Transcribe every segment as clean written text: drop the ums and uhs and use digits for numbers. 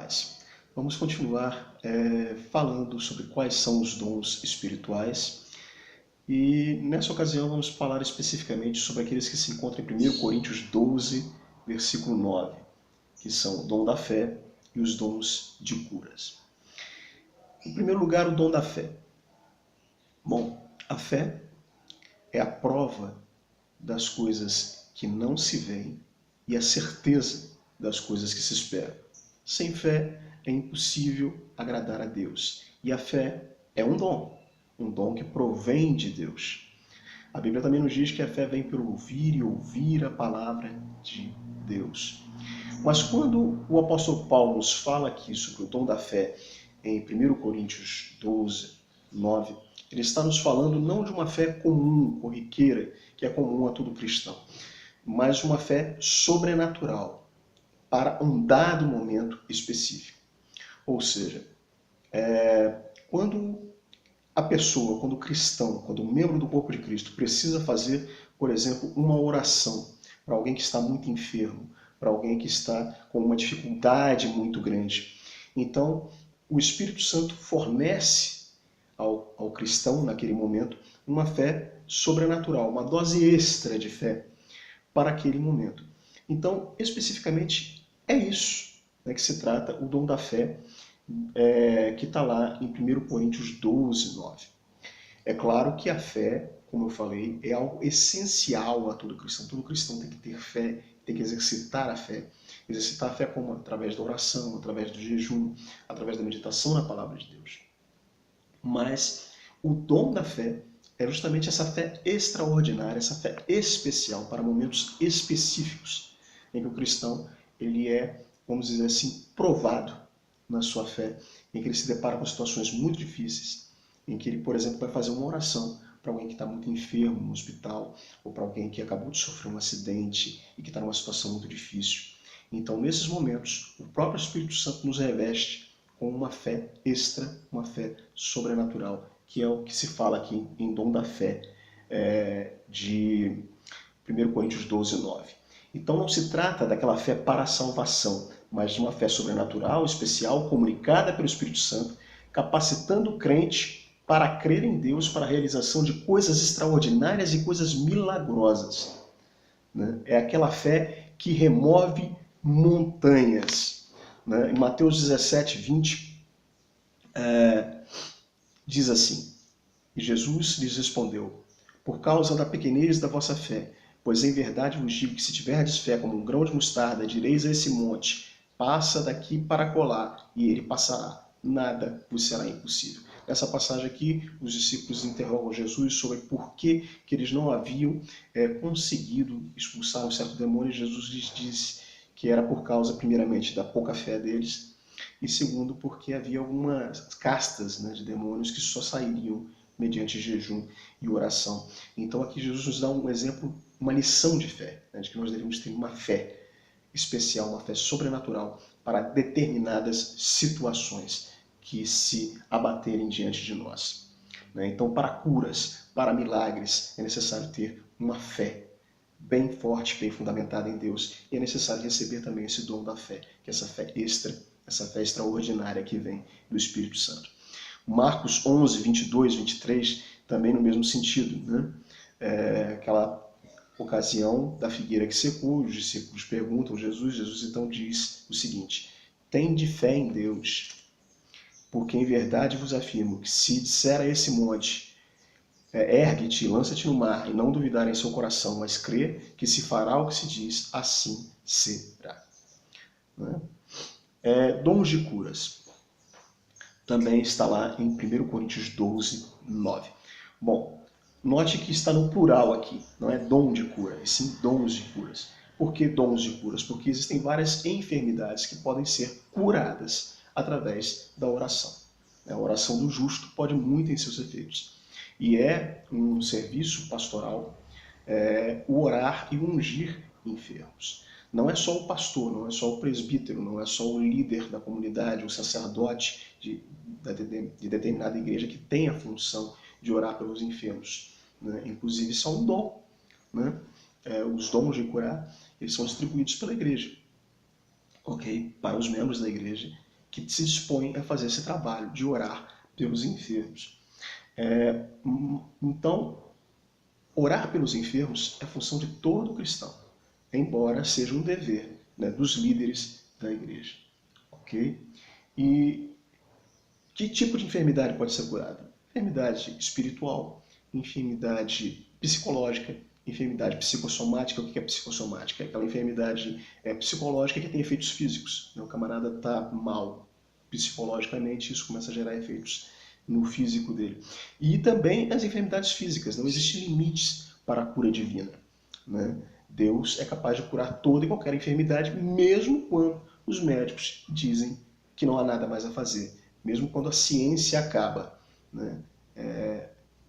paz. Vamos continuar falando sobre quais são os dons espirituais e nessa ocasião vamos falar especificamente sobre aqueles que se encontram em 1 Coríntios 12, versículo 9, que são o dom da fé e os dons de curas. Em primeiro lugar, o dom da fé. Bom, a fé é a prova das coisas que não se veem e a certeza das coisas que se esperam. Sem fé é impossível agradar a Deus. E a fé é um dom que provém de Deus. A Bíblia também nos diz que a fé vem pelo ouvir e ouvir a palavra de Deus. Mas quando o apóstolo Paulo nos fala aqui sobre o dom da fé em 1 Coríntios 12, 9, ele está nos falando não de uma fé comum, corriqueira, que é comum a todo cristão, mas de uma fé sobrenatural para um dado momento específico. Ou seja, quando a pessoa, quando o cristão, quando o membro do corpo de Cristo precisa fazer, por exemplo, uma oração para alguém que está muito enfermo, para alguém que está com uma dificuldade muito grande, então o Espírito Santo fornece ao cristão, naquele momento, uma fé sobrenatural, uma dose extra de fé para aquele momento. Então, especificamente, é isso que se trata o dom da fé, que está lá em 1 Coríntios 12, 9. É claro que a fé, como eu falei, é algo essencial a todo cristão. Todo cristão tem que ter fé, tem que exercitar a fé. Exercitar a fé como? Através da oração, através do jejum, através da meditação na palavra de Deus. Mas o dom da fé é justamente essa fé extraordinária, essa fé especial para momentos específicos em que o cristão ele é, vamos dizer assim, provado na sua fé, em que ele se depara com situações muito difíceis, em que ele, por exemplo, vai fazer uma oração para alguém que está muito enfermo no hospital, ou para alguém que acabou de sofrer um acidente e que está numa situação muito difícil. Então, nesses momentos, o próprio Espírito Santo nos reveste com uma fé extra, uma fé sobrenatural, que é o que se fala aqui em dom da fé de 1 Coríntios 12, 9. Então não se trata daquela fé para a salvação, mas de uma fé sobrenatural, especial, comunicada pelo Espírito Santo, capacitando o crente para crer em Deus para a realização de coisas extraordinárias e coisas milagrosas. É aquela fé que remove montanhas. Em Mateus 17, 20, diz assim: E Jesus lhes respondeu: Por causa da pequenez da vossa fé, pois em verdade vos digo que se tiverdes fé como um grão de mostarda, direis a esse monte: passa daqui para colar, e ele passará. Nada vos será impossível. Nessa passagem aqui, os discípulos interrogam Jesus sobre por que eles não haviam conseguido expulsar um certo demônio, e Jesus lhes disse que era por causa, primeiramente, da pouca fé deles, e segundo, porque havia algumas castas de demônios que só sairiam mediante jejum e oração. Então aqui Jesus nos dá um exemplo, uma lição de fé, de que nós devemos ter uma fé especial, uma fé sobrenatural para determinadas situações que se abaterem diante de nós. Então, para curas, para milagres, é necessário ter uma fé bem forte, bem fundamentada em Deus. E é necessário receber também esse dom da fé, que é essa fé extra, essa fé extraordinária que vem do Espírito Santo. Marcos 11, 22, 23, também no mesmo sentido. Aquela ocasião da figueira que secou, os discípulos perguntam a Jesus então diz o seguinte: tende fé em Deus, porque em verdade vos afirmo que se disser a esse monte, ergue-te e lança-te no mar, e não duvidar em seu coração, mas crer que se fará o que se diz, assim será. Dons de curas. Também está lá em 1 Coríntios 12, 9. Bom, note que está no plural aqui, não é dom de cura, e sim dons de curas. Por que dons de curas? Porque existem várias enfermidades que podem ser curadas através da oração. A oração do justo pode muito em seus efeitos. E é um serviço pastoral o orar e ungir enfermos. Não é só o pastor, não é só o presbítero, não é só o líder da comunidade, o sacerdote de determinada igreja que tem a função de orar pelos enfermos. Inclusive, isso é um dom. Os dons de curar, eles são distribuídos pela igreja, para os membros da igreja, que se dispõem a fazer esse trabalho de orar pelos enfermos. Então, orar pelos enfermos é função de todo cristão, embora seja um dever, né, dos líderes da igreja. Ok? E que tipo de enfermidade pode ser curada? Enfermidade espiritual, enfermidade psicológica, enfermidade psicossomática. O que é psicossomática? É aquela enfermidade psicológica que tem efeitos físicos. O camarada está mal psicologicamente, isso começa a gerar efeitos no físico dele. E também as enfermidades físicas. Não existe limites para a cura divina, né? Deus é capaz de curar toda e qualquer enfermidade, mesmo quando os médicos dizem que não há nada mais a fazer. Mesmo quando a ciência acaba, né?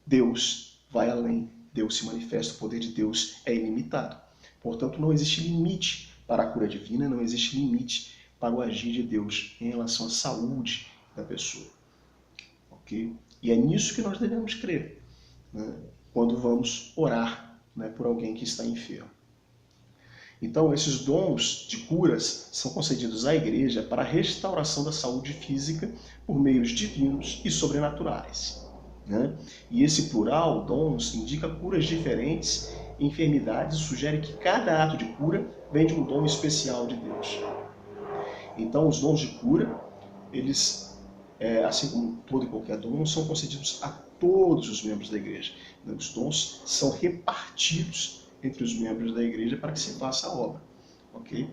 Deus vai além, Deus se manifesta, o poder de Deus é ilimitado. Portanto, não existe limite para a cura divina, não existe limite para o agir de Deus em relação à saúde da pessoa. Okay? E é nisso que nós devemos crer, né, quando vamos orar, né, por alguém que está enfermo. Então, esses dons de curas são concedidos à igreja para a restauração da saúde física por meios divinos e sobrenaturais, né? E esse plural, dons, indica curas diferentes, enfermidades, sugere que cada ato de cura vem de um dom especial de Deus. Então, os dons de cura, eles, assim como todo e qualquer dom, são concedidos a todos os membros da igreja. Os dons são repartidos entre os membros da igreja para que se faça a obra. Ok?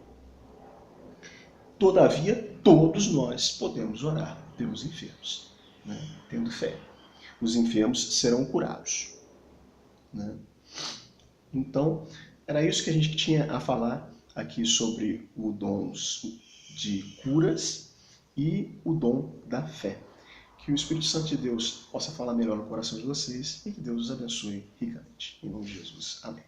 Todavia, todos nós podemos orar pelos enfermos, né, tendo fé. Os enfermos serão curados, né? Então, era isso que a gente tinha a falar aqui sobre o dom de curas e o dom da fé. Que o Espírito Santo de Deus possa falar melhor no coração de vocês e que Deus os abençoe ricamente. Em nome de Jesus. Amém.